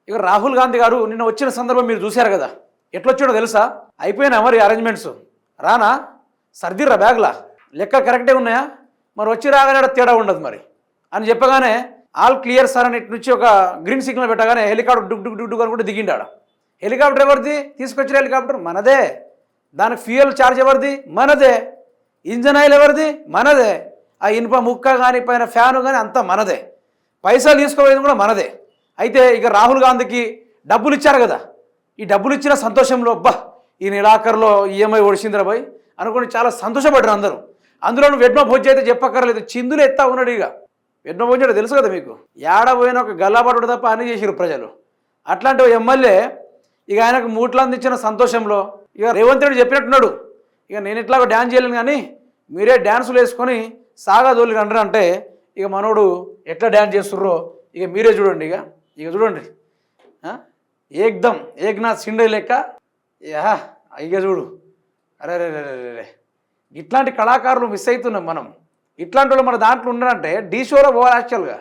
ఇక రాహుల్ గాంధీ గారు నిన్న వచ్చిన సందర్భం మీరు చూశారు కదా, ఎట్లొచ్చాడో తెలుసా? అయిపోయినా మరి అరేంజ్మెంట్స్, రానా సర్దిర్రా బ్యాగ్లా, లెక్క కరెక్టే ఉన్నాయా, మరి వచ్చి రాగానే తేడా ఉండదు మరి అని చెప్పగానే ఆల్ క్లియర్ సార్ అని ఇటు నుంచి ఒక గ్రీన్ సిగ్నల్ పెట్టగానే helicopter Duc Duc Duc Duc అనుకుంటే దిగిండాడు. హెలికాప్టర్ ఎవరిది? తీసుకొచ్చిన హెలికాప్టర్ మనదే, దానికి ఫ్యూయల్ ఛార్జ్ ఎవరిది? మనదే, ఇంజన్ ఆయిల్ ఎవరిది? మనదే, ఆ ఇనుప ముక్క కానీ పైన ఫ్యాను కానీ అంతా మనదే, పైసలు తీసుకోవడం కూడా మనదే. అయితే ఇక రాహుల్ గాంధీకి డబ్బులు ఇచ్చారు కదా, ఈ డబ్బులు ఇచ్చిన సంతోషంలో అబ్బా ఈ నెలాఖరులో ఈఎంఐ ఒడిసిందిరా బాయ్ అనుకుని చాలా సంతోషపడ్డారు అందరూ. అందులో వెడ్మ భోజ్యం అయితే చెప్పక్కర్లేదు, చిందులు ఎత్తా ఉన్నాడు. ఇక వెడ్మ భోజ్యం తెలుసు కదా మీకు, ఏడ పోయిన ఒక గల్లాపడు తప్ప అన్ని చేసిరు ప్రజలు. అట్లాంటి ఎమ్మెల్యే ఇక ఆయనకు మూట్లు అందించిన సంతోషంలో ఇక రేవంత్ రెడ్డి చెప్పినట్టున్నాడు, ఇక నేను ఇట్లా డ్యాన్స్ చేయలేను కానీ మీరే డ్యాన్సులు వేసుకొని సాగాదోలి రండి అంటే ఇక మనోడు ఎట్లా డ్యాన్స్ చేస్తుర్రో ఇక మీరే చూడండి. ఇక చూడండి, ఏక్దమ్ ఏక్నాథ్ సిండే లెక్క. ఇక చూడు, అరే రే రే రే, ఇట్లాంటి కళాకారులు మిస్ అవుతున్నాం మనం. ఇట్లాంటి వాళ్ళు మన దాంట్లో ఉన్నారంటే డీ షోలో పోవాలి. యాక్చువల్గా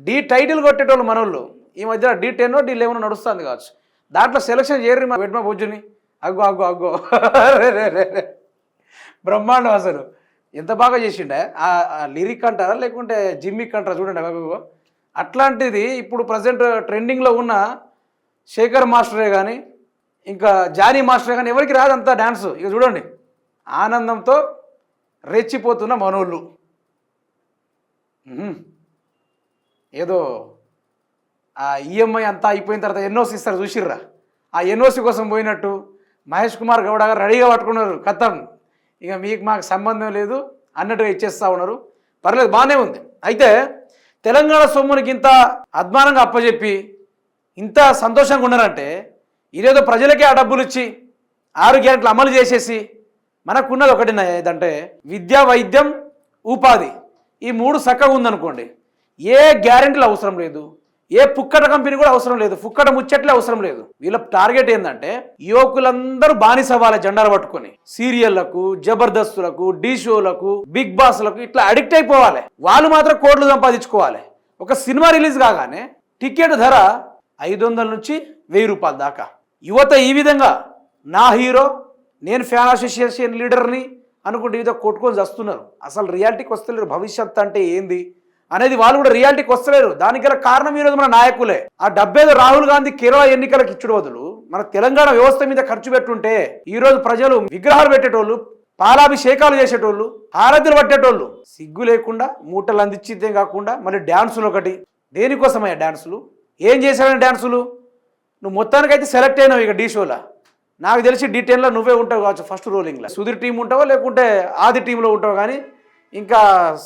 డీ టైటిల్ కొట్టేటోళ్ళు మనోళ్ళు. ఈ మధ్య D10 D11 నడుస్తుంది కావచ్చు, దాంట్లో సెలక్షన్ చేయరు మా వెడ్మ బొజ్జుని. అగ్గో అగ్గో అగ్గో రే బ్రహ్మాండం. అసలు ఎంత బాగా చేసిండే, ఆ లిరిక్ అంటారా లేకుంటే జిమ్మిక్ అంటారా చూడండి. అగ్గో అట్లాంటిది ఇప్పుడు ప్రజెంట్ ట్రెండింగ్లో ఉన్న శేఖర్ మాస్టరే కానీ ఇంకా జానీ మాస్టరే కానీ ఎవరికి రాదంతా డ్యాన్స్. ఇక చూడండి, ఆనందంతో రెచ్చిపోతున్న మనోళ్ళు. ఏదో ఆ ఈఎంఐ అంతా అయిపోయిన తర్వాత ఎన్ఓసి ఇస్తారు చూసిర్రా, ఆ ఎన్ఓసి కోసం పోయినట్టు మహేష్ కుమార్ గౌడ గారు రెడీగా పట్టుకున్నారు. కథం ఇక మీకు మాకు సంబంధం లేదు అన్నట్టుగా ఇచ్చేస్తూ ఉన్నారు. పర్లేదు, బాగానే ఉంది. అయితే తెలంగాణ సొమ్మునికి ఇంత అద్మానంగా అప్పచెప్పి ఇంత సంతోషంగా ఉన్నారంటే ఇదేదో ప్రజలకే ఆ డబ్బులు ఇచ్చి 6 గ్యారెంటీలు అమలు చేసేసి మనకున్నది ఒకటి ఏదంటే విద్య, వైద్యం, ఉపాధి, ఈ 3 చక్కగా ఉందనుకోండి, ఏ గ్యారెంటీలు అవసరం లేదు, ఏ పుక్కట కంపెనీ కూడా అవసరం లేదు, పుక్కట ముచ్చట్లే అవసరం లేదు. వీళ్ళ టార్గెట్ ఏంటంటే యువకులందరూ బానిసవ్వాలి జెండాలు పట్టుకొని, సీరియళ్లకు, జబర్దస్తులకు, డీ షోలకు, బిగ్ బాస్లకు ఇట్లా అడిక్ట్ అయిపోవాలి. వాళ్ళు మాత్రం కోట్లు సంపాదించుకోవాలి. ఒక సినిమా రిలీజ్ కాగానే టికెట్ ధర 500 నుంచి 1000 రూపాయల దాకా. యువత ఈ విధంగా నా హీరో, నేను ఫ్యాన్ అసోసియేషన్ లీడర్ని అనుకుంటే ఈ విధంగా కొట్టుకొని వస్తున్నారు. అసలు రియాలిటీకి వస్తలేరు. భవిష్యత్ అంటే ఏంది అనేది వాళ్ళు కూడా రియాలిటీకి వస్తలేరు. దానికి గల కారణం ఈరోజు మన నాయకులే. ఆ డబ్బేదో రాహుల్ గాంధీ కేరళ ఎన్నికలకు ఇచ్చుడు బదులు మన తెలంగాణ వ్యవస్థ మీద ఖర్చు పెట్టుంటే ఈరోజు ప్రజలు విగ్రహాలు పెట్టేటోళ్ళు, పాలాభిషేకాలు చేసేటోళ్ళు, హారతులు పట్టేటోళ్ళు. సిగ్గు లేకుండా మూటలు అందించితే కాకుండా మళ్ళీ డ్యాన్సులు ఒకటి. దేనికోసమయ్యా డ్యాన్సులు? ఏం చేశాడని డ్యాన్సులు? నువ్వు మొత్తానికైతే సెలెక్ట్ అయినావు ఇక డీ షోలో. నాకు తెలిసి D10లో నువ్వే ఉంటావు కావచ్చు ఫస్ట్ రోలింగ్లో. సుధీర్ టీం ఉంటావో లేకుంటే ఆది టీంలో ఉంటావు. కానీ ఇంకా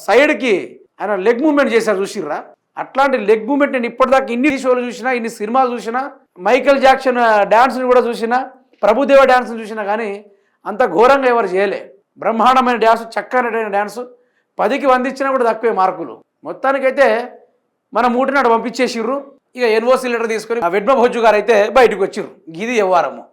సైడ్కి ఆయన లెగ్ మూవ్మెంట్ చేశారు చూసిర్రా, అట్లాంటి లెగ్ మూవ్మెంట్ నేను ఇప్పటిదాకా ఇన్ని షోలు చూసినా, ఇన్ని సినిమాలు చూసినా, మైకేల్ జాక్సన్ డ్యాన్స్ని కూడా చూసినా, ప్రభుదేవ డ్యాన్స్ని చూసినా కానీ అంత ఘోరంగా ఎవరు చేయలే. బ్రహ్మాండమైన డ్యాన్స్, చక్కనైన డ్యాన్సు, 10కి 100 ఇచ్చినా కూడా తక్కువే మార్కులు. మొత్తానికైతే మన మూటినాడు పంపించేసిర్రు. ఇక ఎన్ఓసి లెటర్ తీసుకొని వెడ్మ భోజు గారు అయితే బయటకు వచ్చిర్రు. ఇది వ్యవహారము.